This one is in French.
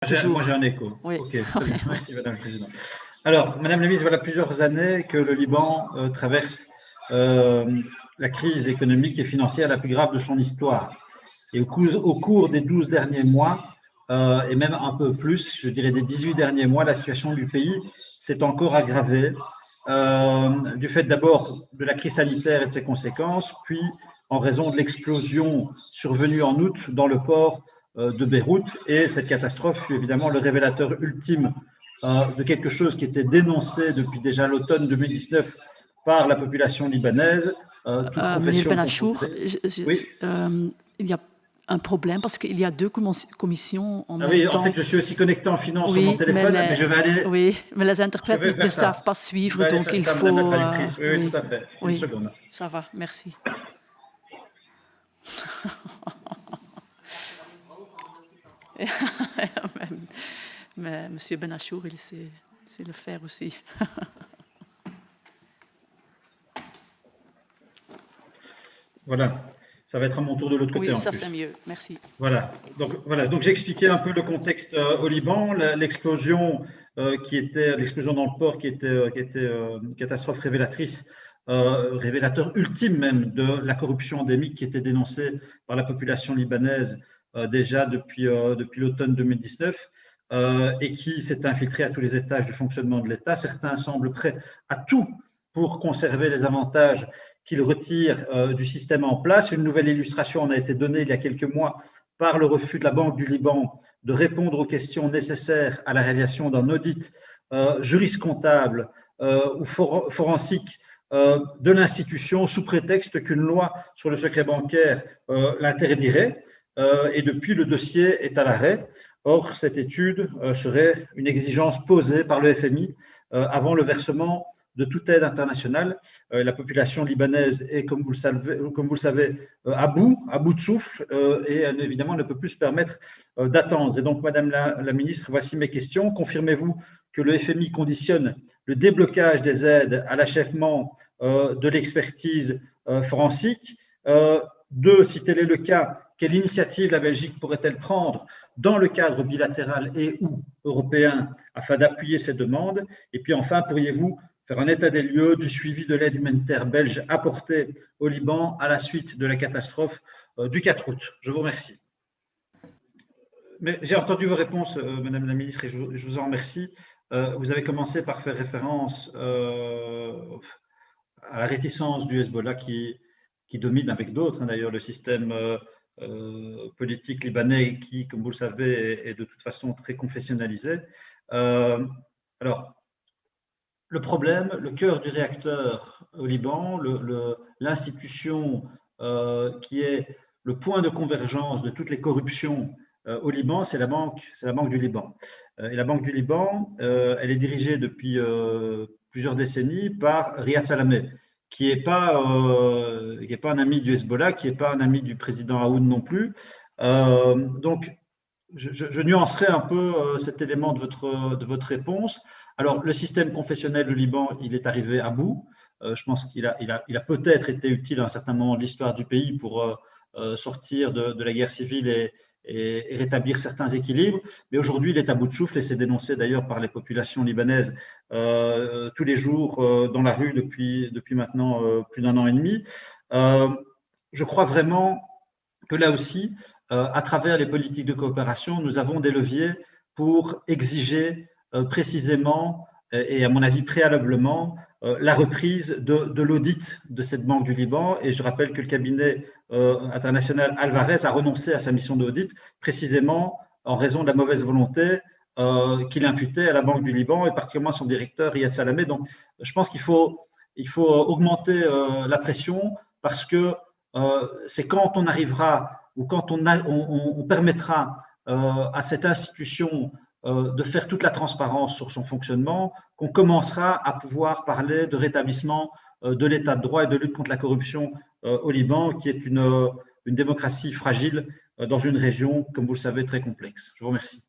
Moi, Toujours. j'ai un écho. Oui. Ok, très bien. Merci, Madame la Présidente. Alors, Madame la Ministre, voilà plusieurs années que le Liban traverse la crise économique et financière la plus grave de son histoire. Et au cours des 12 derniers mois, et même un peu plus, je dirais des 18 derniers mois, la situation du pays s'est encore aggravée, du fait d'abord de la crise sanitaire et de ses conséquences, puis en raison de l'explosion survenue en août dans le port de Beyrouth. Et cette catastrophe fut évidemment le révélateur ultime de quelque chose qui était dénoncé depuis déjà l'automne 2019 par la population libanaise, toute Meneer profession Benachour, confondue. Oui. il y a un problème parce qu'il y a deux commissions en Ah même oui, en temps. fait, je suis aussi connecté en finance sur mon Oui, téléphone, mais je vais aller. oui, mais les Je interprètes vais ne faire ça. savent pas Je suivre, vais aller donc faire il ça, Madame la faut. traductrice. Oui, oui, tout à fait. Une Oui, seconde. ça va, merci. Mais Monsieur Benachour, il sait le faire aussi. Voilà. Ça va être à mon tour de l'autre côté Oui, en ça plus. c'est mieux, merci. Voilà. Donc j'ai expliqué un peu le contexte au Liban, l'explosion l'explosion dans le port qui était une catastrophe révélatrice, révélateur ultime même de la corruption endémique qui était dénoncée par la population libanaise déjà depuis l'automne 2019 et qui s'est infiltrée à tous les étages du fonctionnement de l'État. Certains semblent prêts à tout pour conserver les avantages qu'il retire du système en place. Une nouvelle illustration en a été donnée il y a quelques mois par le refus de la Banque du Liban de répondre aux questions nécessaires à la réalisation d'un audit juriscomptable ou forensique de l'institution sous prétexte qu'une loi sur le secret bancaire l'interdirait. Et depuis, le dossier est à l'arrêt. Or, cette étude serait une exigence posée par le FMI avant le versement de toute aide internationale. La population libanaise est, comme vous le savez, à bout de souffle et elle, évidemment, ne peut plus se permettre d'attendre. Et donc, Madame la Ministre, voici mes questions. Confirmez-vous que le FMI conditionne le déblocage des aides à l'achèvement de l'expertise forensique? Deux, si tel est le cas, quelle initiative la Belgique pourrait-elle prendre dans le cadre bilatéral et ou européen afin d'appuyer ces demandes? Et puis enfin, pourriez-vous faire un état des lieux du suivi de l'aide humanitaire belge apportée au Liban à la suite de la catastrophe du 4 août? Je vous remercie. Mais j'ai entendu vos réponses, Madame la Ministre, et je vous en remercie. Vous avez commencé par faire référence à la réticence du Hezbollah qui domine avec d'autres, d'ailleurs, le système politique libanais qui, comme vous le savez, est de toute façon très confessionnalisé. Alors, le problème, le cœur du réacteur au Liban, l'institution qui est le point de convergence de toutes les corruptions au Liban, c'est la Banque du Liban. Et la Banque du Liban, elle est dirigée depuis plusieurs décennies par Riyad Salameh, qui n'est pas un ami du Hezbollah, qui n'est pas un ami du président Aoun non plus. Donc, je nuancerai un peu cet élément de votre réponse. Alors, le système confessionnel du Liban, il est arrivé à bout. Je pense qu'il a peut-être été utile à un certain moment de l'histoire du pays pour sortir de la guerre civile et rétablir certains équilibres. Mais aujourd'hui, il est à bout de souffle et c'est dénoncé d'ailleurs par les populations libanaises tous les jours dans la rue depuis maintenant plus d'un an et demi. Je crois vraiment que là aussi, à travers les politiques de coopération, nous avons des leviers pour exiger précisément et à mon avis préalablement la reprise de l'audit de cette Banque du Liban. Et je rappelle que le cabinet international Alvarez a renoncé à sa mission d'audit précisément en raison de la mauvaise volonté qu'il imputait à la Banque du Liban et particulièrement à son directeur Riyad Salameh. Donc je pense qu'il faut augmenter la pression parce que c'est quand on arrivera ou quand on permettra à cette institution de faire toute la transparence sur son fonctionnement qu'on commencera à pouvoir parler de rétablissement de l'état de droit et de lutte contre la corruption au Liban, qui est une démocratie fragile dans une région, comme vous le savez, très complexe. Je vous remercie.